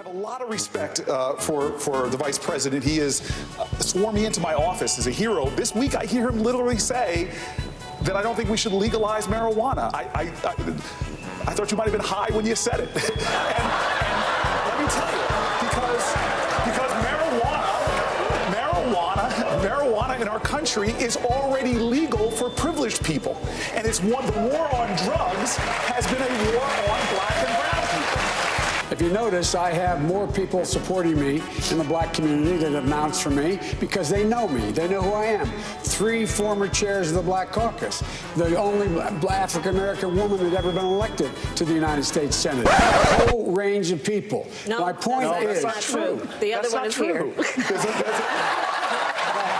have a lot of respect for the vice president. He has sworn me into my office as a hero. This week, I hear him literally say that I don't think we should legalize marijuana. I thought you might have been high when you said it. and let me tell you, because marijuana in our country is already legal for privileged people. And it's the war on drugs has been a war on black and brown people. If you notice, I have more people supporting me in the black community that have announced for me because they know me. They know who I am. 3 former chairs of the Black Caucus. The only African-American woman that ever been elected to the United States Senate. A whole range of people. No, my point is... that's not true. The other one is here.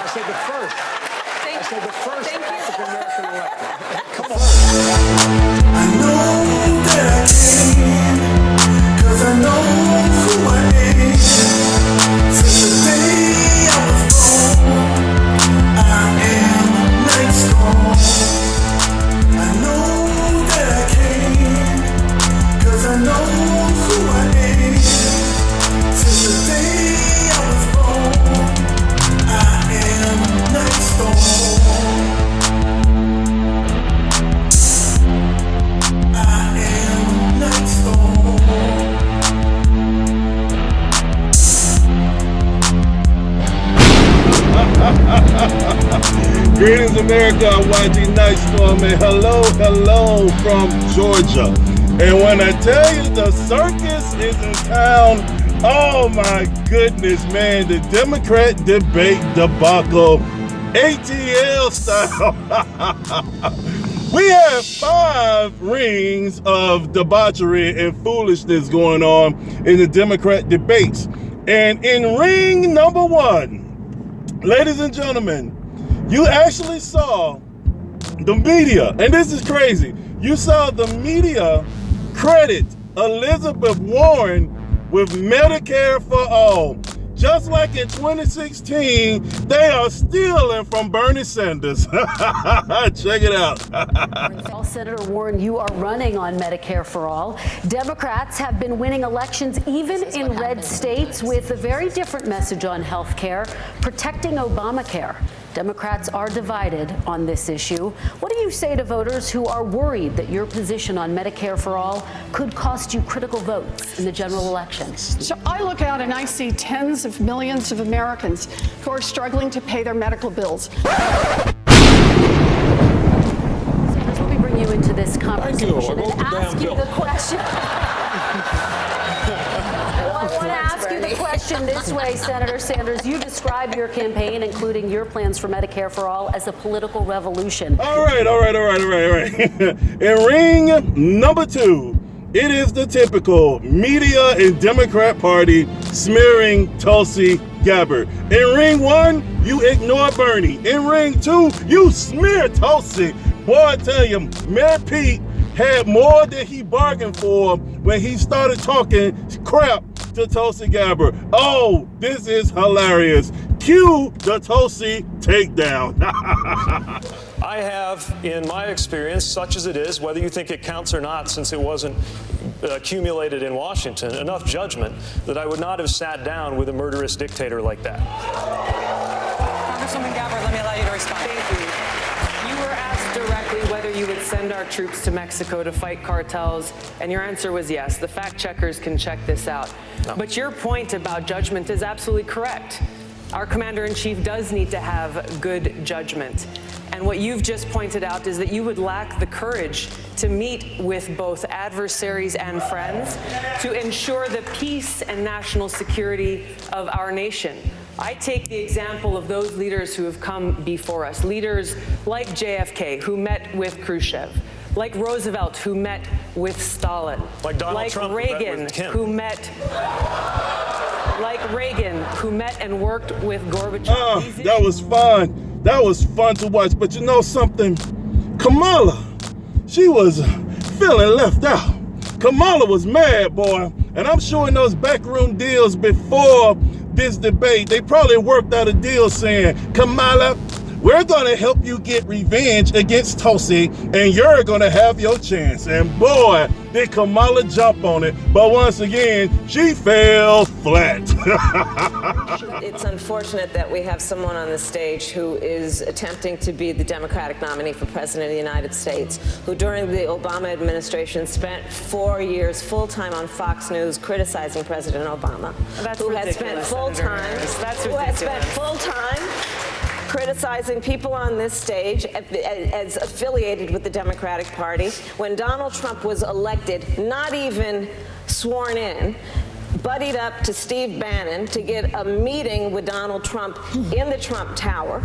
I said the first. I said the first African-American elected. Come on. I know that I can. Cause I know who I am. Since the day I was born, I am NYGHTSTORM. I know that I can. Cause I know who I am. Since the day I was born, I am NYGHTSTORm. I am NYGHTSTORm. Greetings, America. I'm watching NYGHTSTORM, and hello from Georgia. And when I tell you the circus is in town, oh my goodness, man, the Democrat debate debacle, ATL style. We have 5 rings of debauchery and foolishness going on in the Democrat debates. And in ring number 1, ladies and gentlemen, you actually saw the media, and this is crazy, you saw the media credit Elizabeth Warren with Medicare for All. Just like in 2016, they are stealing from Bernie Sanders. Check it out. Senator Warren, you are running on Medicare for All. Democrats have been winning elections even in red states with a very different message on health care, protecting Obamacare. Democrats are divided on this issue. What do you say to voters who are worried that your position on Medicare for All could cost you critical votes in the general election? So I look out and I see tens of millions of Americans who are struggling to pay their medical bills. Let me bring you into this conversation and ask you the question. I want to ask you the question this way, Senator Sanders. You describe your campaign, including your plans for Medicare for All, as a political revolution. All right. In ring number 2, it is the typical media and Democrat Party smearing Tulsi Gabbard. In ring 1, you ignore Bernie. In ring 2, you smear Tulsi. Boy, I tell you, Mayor Pete had more than he bargained for when he started talking crap to Tulsi Gabbard. Oh, this is hilarious. Cue the Tulsi takedown. I have, in my experience, such as it is, whether you think it counts or not, since it wasn't accumulated in Washington, enough judgment that I would not have sat down with a murderous dictator like that. Congresswoman Gabbard, let me allow you to respond. Thank you. You were asked directly whether you would send our troops to Mexico to fight cartels, and your answer was yes. The fact checkers can check this out. No. But your point about judgment is absolutely correct. Our commander-in-chief does need to have good judgment. And what you've just pointed out is that you would lack the courage to meet with both adversaries and friends to ensure the peace and national security of our nation. I take the example of those leaders who have come before us, leaders like JFK, who met with Khrushchev, like Roosevelt, who met with Stalin, like Donald Trump, Reagan, who met and worked with Gorbachev. That was fun. That was fun to watch. But you know something? Kamala, she was feeling left out. Kamala was mad, boy. And I'm sure in those backroom deals before this debate, they probably worked out a deal saying, Kamala, We're gonna help you get revenge against Tulsi, and you're gonna have your chance. And boy, did Kamala jump on it, but once again, she fell flat. It's unfortunate that we have someone on the stage who is attempting to be the Democratic nominee for President of the United States, who during the Obama administration spent 4 years full-time on Fox News criticizing President Obama, who has spent full-time criticizing people on this stage as affiliated with the Democratic Party. When Donald Trump was elected, not even sworn in, buddied up to Steve Bannon to get a meeting with Donald Trump in the Trump Tower,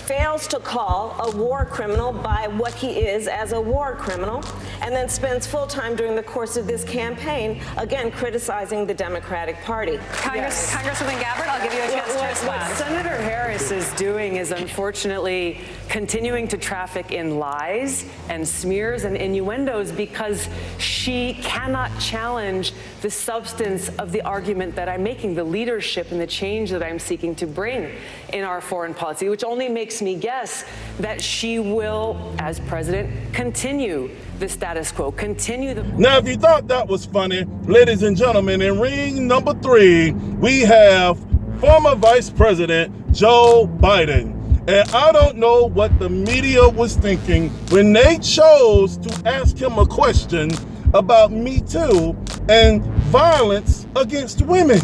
fails to call a war criminal by what he is as a war criminal, and then spends full time during the course of this campaign, again, criticizing the Democratic Party. Congresswoman Gabbard, I'll give you a chance to respond. What Senator Harris is doing is unfortunately continuing to traffic in lies and smears and innuendos because she cannot challenge the substance of the argument that I'm making, the leadership and the change that I'm seeking to bring in our foreign policy, which only makes me guess that she will, as president, continue the status quo, continue the... Now, if you thought that was funny, ladies and gentlemen, in ring number 3, we have former Vice President Joe Biden. And I don't know what the media was thinking when they chose to ask him a question about Me Too and violence against women.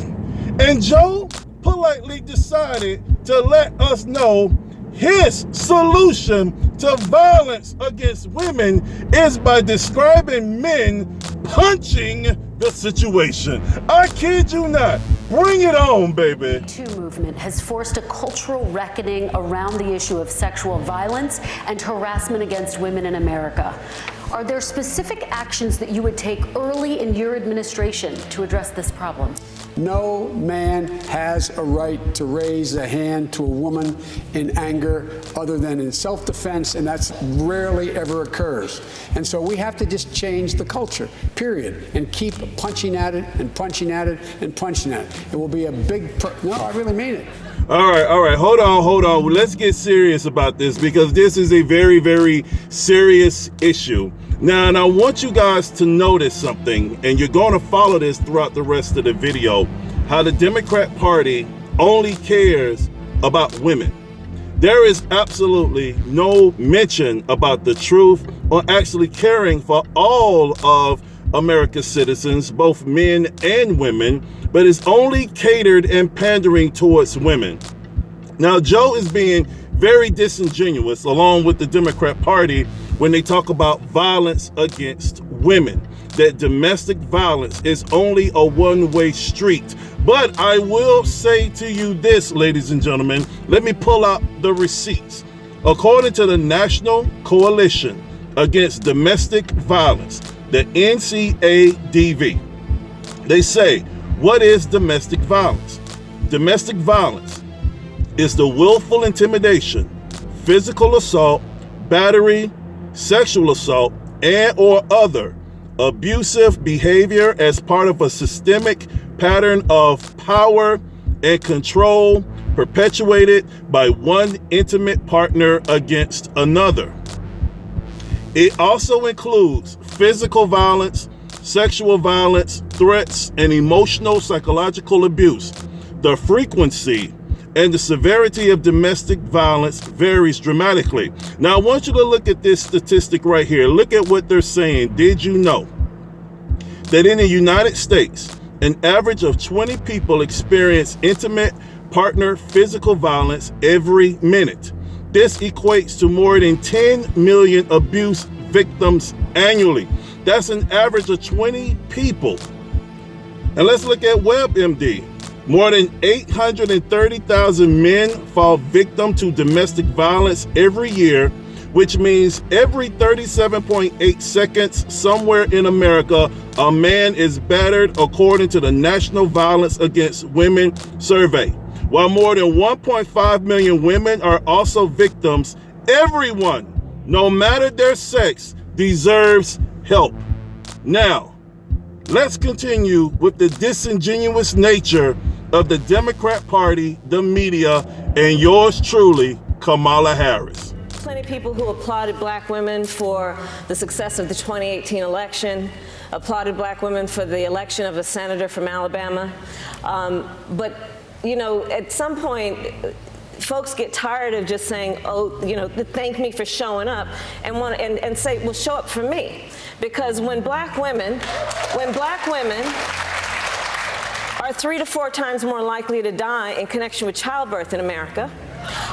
And Joe politely decided to let us know his solution to violence against women is by describing men punching the situation. I kid you not. Bring it on, baby. The Me Too movement has forced a cultural reckoning around the issue of sexual violence and harassment against women in America. Are there specific actions that you would take early in your administration to address this problem? No man has a right to raise a hand to a woman in anger other than in self-defense, and that's rarely ever occurs. And so we have to just change the culture, period, and keep punching at it and punching at it and punching at it. It will be a big, no, I really mean it. All right, hold on. Let's get serious about this because this is a very, very serious issue. Now, and I want you guys to notice something, and you're going to follow this throughout the rest of the video, how the Democrat Party only cares about women. There is absolutely no mention about the truth or actually caring for all of America's citizens, both men and women, but is only catered and pandering towards women. Now, Joe is being very disingenuous along with the Democrat Party when they talk about violence against women, that domestic violence is only a one-way street. But I will say to you this, ladies and gentlemen, let me pull out the receipts. According to the National Coalition Against Domestic Violence, the NCADV, they say, what is domestic violence? Domestic violence is the willful intimidation, physical assault, battery, sexual assault, and or other abusive behavior as part of a systemic pattern of power and control perpetuated by one intimate partner against another. It also includes physical violence, sexual violence, threats, and emotional psychological abuse. The frequency and the severity of domestic violence varies dramatically. Now, I want you to look at this statistic right here. Look at what they're saying. Did you know that in the United States, an average of 20 people experience intimate partner physical violence every minute? This equates to more than 10 million abuse victims annually. That's an average of 20 people. And let's look at WebMD. More than 830,000 men fall victim to domestic violence every year, which means every 37.8 seconds somewhere in America, a man is battered, according to the National Violence Against Women survey. While more than 1.5 million women are also victims, everyone, no matter their sex, deserves help. Now, let's continue with the disingenuous nature of the Democrat Party, the media, and yours truly, Kamala Harris. Plenty of people who applauded black women for the success of the 2018 election, applauded black women for the election of a senator from Alabama. But, you know, at some point, folks get tired of just saying, oh, you know, thank me for showing up, and say, well, show up for me. Because when black women are 3 to 4 times more likely to die in connection with childbirth in America,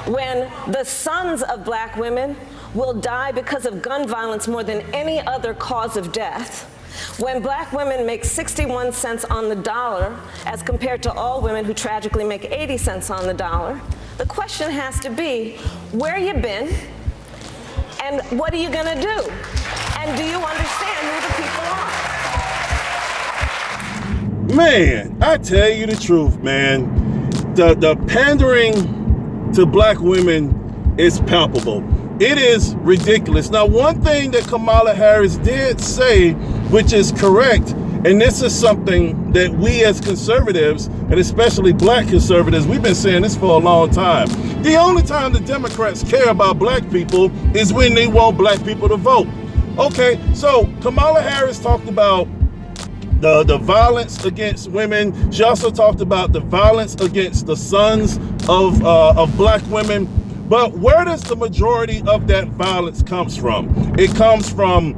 when the sons of black women will die because of gun violence more than any other cause of death, when black women make 61 cents on the dollar as compared to all women who tragically make 80 cents on the dollar, the question has to be, where you been and what are you gonna do? And do you understand who the people are? Man, I tell you the truth, man. The pandering to black women is palpable. It is ridiculous. Now, one thing that Kamala Harris did say, which is correct, and this is something that we as conservatives, and especially black conservatives, we've been saying this for a long time. The only time the Democrats care about black people is when they want black people to vote. Okay, so Kamala Harris talked about the violence against women. She also talked about the violence against the sons of black women. But where does the majority of that violence comes from? It comes from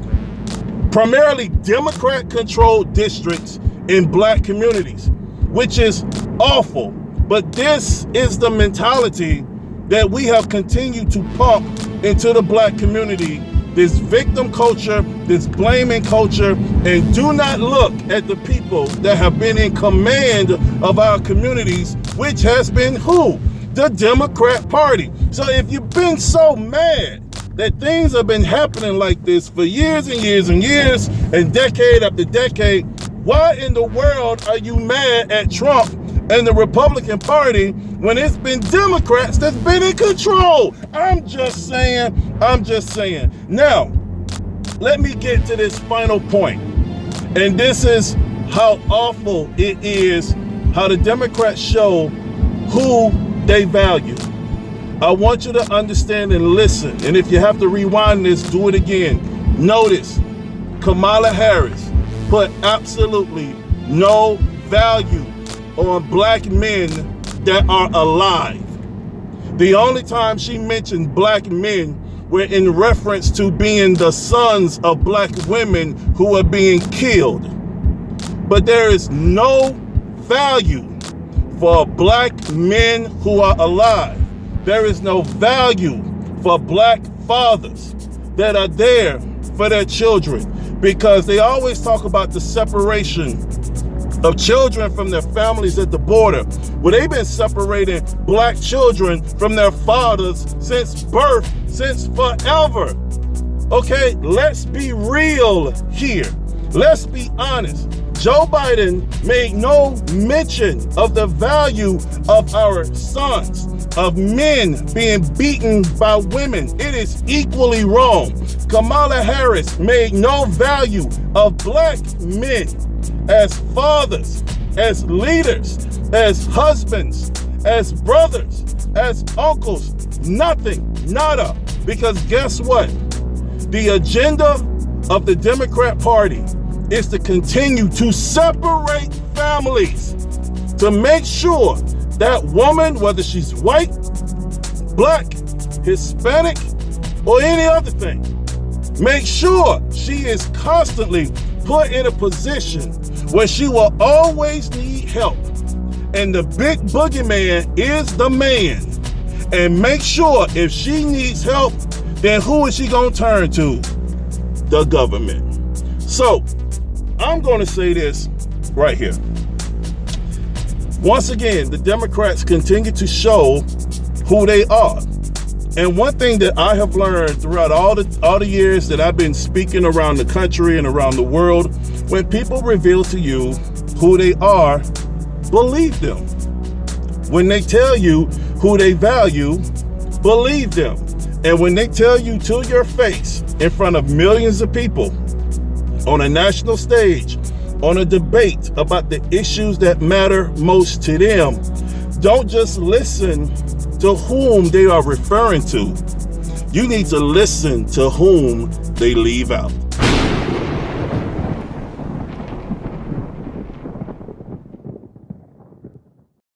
primarily Democrat-controlled districts in black communities, which is awful. But this is the mentality that we have continued to pump into the black community, this victim culture, this blaming culture, and do not look at the people that have been in command of our communities, which has been who? The Democrat Party. So if you've been so mad that things have been happening like this for years and years and years and decade after decade, why in the world are you mad at Trump and the Republican Party when it's been Democrats that's been in control? I'm just saying. Now, let me get to this final point. And this is how awful it is, how the Democrats show who they value. I want you to understand and listen. And if you have to rewind this, do it again. Notice Kamala Harris put absolutely no value on black men that are alive. The only time she mentioned black men were in reference to being the sons of black women who are being killed. But there is no value for black men who are alive. There is no value for black fathers that are there for their children, because they always talk about the separation of children from their families at the border. Well, they've been separating black children from their fathers since birth, since forever. Okay, let's be real here. Let's be honest. Joe Biden made no mention of the value of our sons, of men being beaten by women. It is equally wrong. Kamala Harris made no value of black men as fathers, as leaders, as husbands, as brothers, as uncles. Nothing, nada. Because guess what? The agenda of the Democrat Party is to continue to separate families, to make sure that woman, whether she's white, black, Hispanic, or any other thing, make sure she is constantly put in a position where she will always need help. And the big boogeyman is the man. And make sure if she needs help, then who is she gonna turn to? The government. So, I'm going to say this right here. Once again, the Democrats continue to show who they are. And one thing that I have learned throughout all the years that I've been speaking around the country and around the world, when people reveal to you who they are, believe them. When they tell you who they value, believe them. And when they tell you to your face in front of millions of people, on a national stage, on a debate about the issues that matter most to them, don't just listen to whom they are referring to. You need to listen to whom they leave out.